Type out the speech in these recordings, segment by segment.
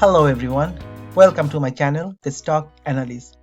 Hello everyone, welcome to my channel, The Stock Analyst.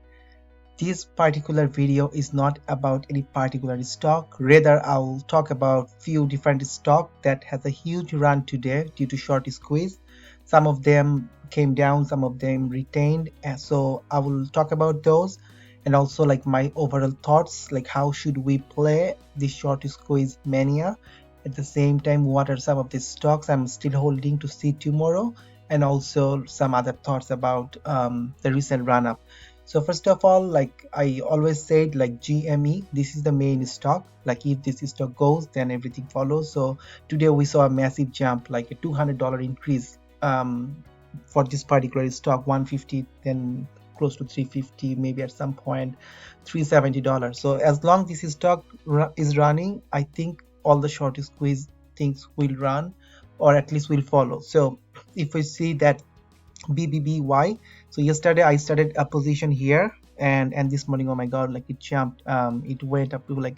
This particular video is not about any particular stock, rather I will talk about few different stock that has a huge run today due to short squeeze. Some of them came down, some of them retained, and so I will talk about those and also like my overall thoughts, like how should we play this short squeeze mania. At the same time, what are some of the stocks I'm still holding to see tomorrow, and also some other thoughts about the recent run-up. So first of all, like I always said, like GME, this is the main stock. Like if this stock goes, then everything follows. So today we saw a massive jump, like a $200 increase for this particular stock, 150, then close to 350, maybe at some point $370. So as long this stock is running, I think all the short squeeze things will run, or at least will follow. So if we see that BBBY, so yesterday I started a position here, and this morning, oh my god, like it jumped, it went up to like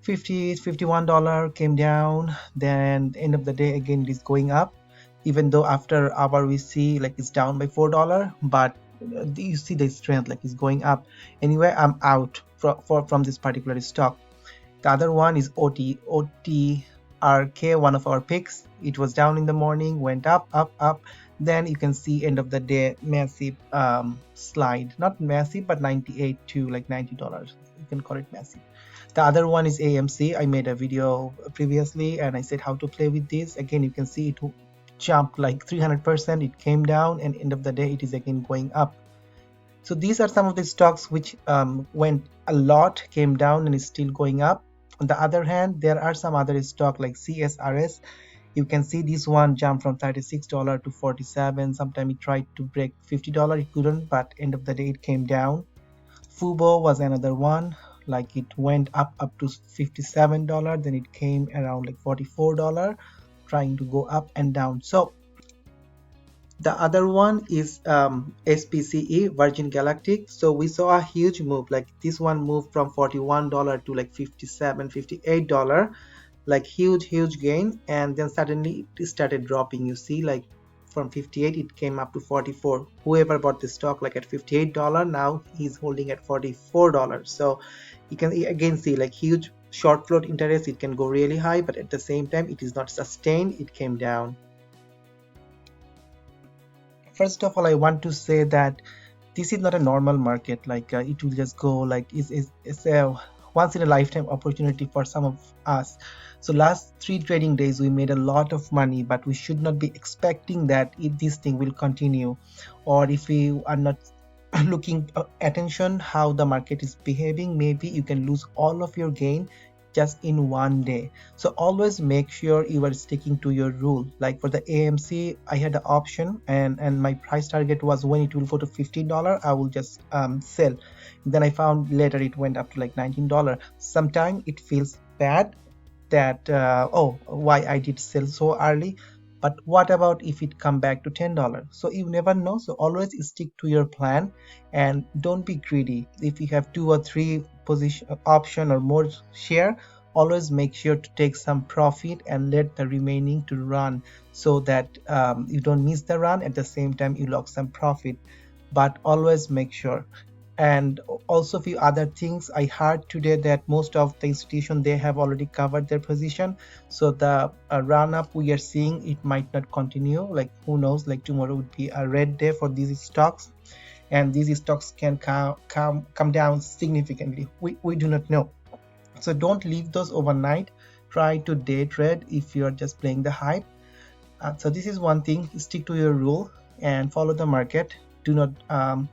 $51, came down, then end of the day again it is going up, even though after hour we see like it's down by $4, but you see the strength, like it's going up. Anyway, I'm out from this particular stock. The other one is OTRK, one of our picks. It was down in the morning, went up, then you can see end of the day massive slide, not massive but 98 to like $90, you can call it massive. The other one is AMC. I made a video previously and I said how to play with this. Again, you can see it jumped like 300%, it came down, and end of the day it is again going up. So these are some of the stocks which went a lot, came down, and is still going up. On the other hand, there are some other stock like CSRS. You can see this one jumped from $36 to $47. Sometime it tried to break $50, it couldn't, but end of the day it came down. Fubo was another one, like it went up to $57, then it came around like $44, trying to go up and down. So the other one is SPCE, Virgin Galactic. So we saw a huge move, like this one moved from $41 to like $57, $58, like huge gain, and then suddenly it started dropping. You see, like from 58 it came up to 44. Whoever bought the stock like at $58, now he's holding at $44. So you can again see like huge short float interest. It can go really high, but at the same time it is not sustained, it came down. First of all, I want to say that this is not a normal market, like it will just go, like it's a once in a lifetime opportunity for some of us. So last 3 trading days we made a lot of money, but we should not be expecting that this thing will continue, or if we are not looking attention how the market is behaving, maybe you can lose all of your gain just in one day. So always make sure you are sticking to your rule. Like for the AMC, I had an option, and my price target was when it will go to $15, I will just sell. Then I found later it went up to like $19. Sometimes it feels bad that oh, why I did sell so early, but what about if it come back to $10? So you never know. So always stick to your plan and don't be greedy. If you have 2 or 3 position option or more share, always make sure to take some profit and let the remaining to run, so that you don't miss the run, at the same time you lock some profit, but always make sure. And also a few other things, I heard today that most of the institutions, they have already covered their position, so the run up we are seeing, it might not continue. Like who knows, like tomorrow would be a red day for these stocks, and these stocks can come down significantly. We do not know. So don't leave those overnight. Try to day trade if you are just playing the hype. So this is one thing, stick to your rule and follow the market. Do not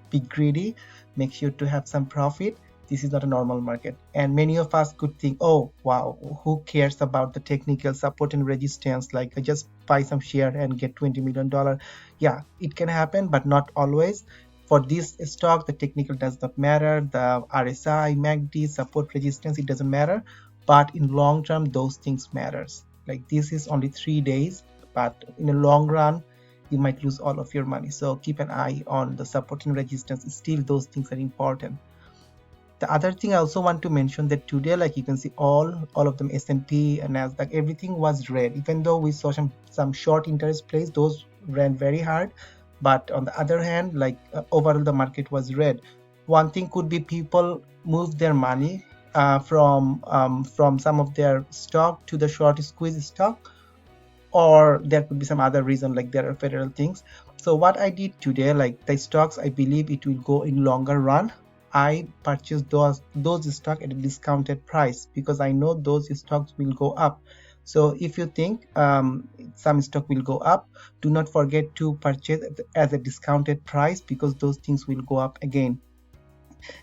be greedy. Make sure to have some profit. This is not a normal market, and many of us could think, oh wow, who cares about the technical support and resistance, like I just buy some share and get $20 million. Yeah, it can happen, but not always. For this stock, the technical does not matter, the RSI, MACD, support, resistance, it doesn't matter, but in long term those things matters. Like this is only 3 days, but in a long run you might lose all of your money. So keep an eye on the support and resistance. Still, those things are important. The other thing I also want to mention, that today, like you can see all of them, S&P and Nasdaq, everything was red. Even though we saw some short interest plays, those ran very hard, But on the other hand, like overall the market was red. One thing could be people moved their money from some of their stock to the short squeeze stock, or there could be some other reason, like there are federal things. So what I did today, like the stocks I believe it will go in longer run, I purchased those stock at a discounted price because I know those stocks will go up. So if you think some stock will go up, do not forget to purchase as a discounted price because those things will go up again.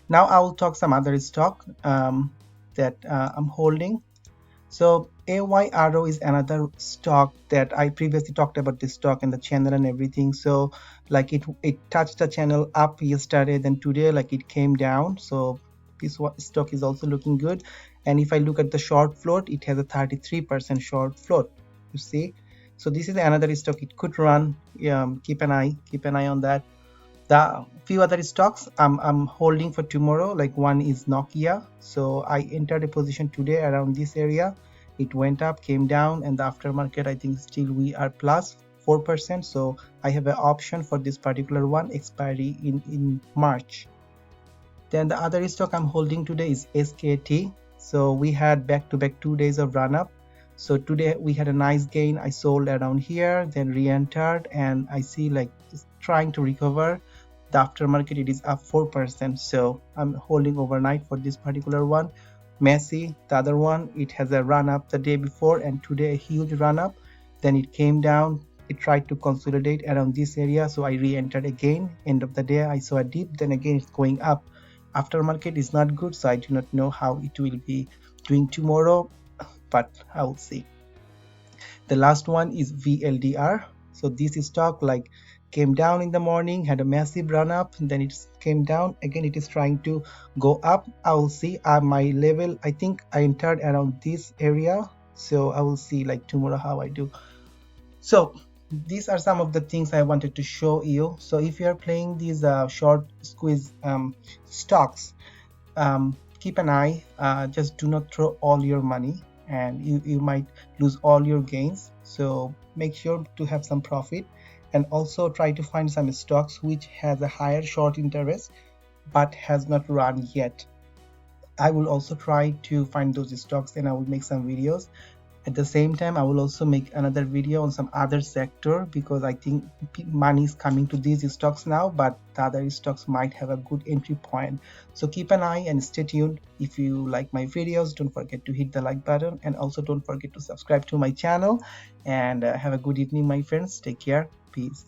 Now I will talk some other stock that I'm holding. So AYRO is another stock that I previously talked about, this stock and the channel and everything. So like it touched the channel up yesterday, then today like it came down. So this stock is also looking good. And if I look at the short float, it has a 33% short float, you see. So this is another stock it could run. Keep an eye on that. The few other stocks I'm holding for tomorrow, like one is Nokia. So I entered a position today around this area. It went up, came down, and the aftermarket I think still we are plus 4%. So I have an option for this particular one, expiry in March. Then the other stock I'm holding today is SKT. So we had back-to-back 2 days of run up. So today we had a nice gain. I sold around here, then re-entered, and I see like it's trying to recover. The aftermarket it is up 4%. So I'm holding overnight for this particular one. Messi, the other one, it has a run up the day before and today a huge run up. Then it came down. It tried to consolidate around this area, so I re-entered again. End of the day I saw a dip, then again it's going up. Aftermarket is not good, so I do not know how it will be doing tomorrow, but I will see. The last one is VLDR. So this stock like came down in the morning, had a massive run up, then it came down again. It is trying to go up. I will see my level. I think I entered around this area, so I will see like tomorrow how I do. So these are some of the things I wanted to show you. So if you are playing these short squeeze stocks, keep an eye. Just do not throw all your money, and you might lose all your gains. So make sure to have some profit, and also try to find some stocks which has a higher short interest but has not run yet. I will also try to find those stocks and I will make some videos. At the same time, I will also make another video on some other sector because I think money is coming to these stocks now, but the other stocks might have a good entry point. So keep an eye and stay tuned. If you like my videos, don't forget to hit the like button, and also don't forget to subscribe to my channel. And have a good evening, my friends. Take care. Peace.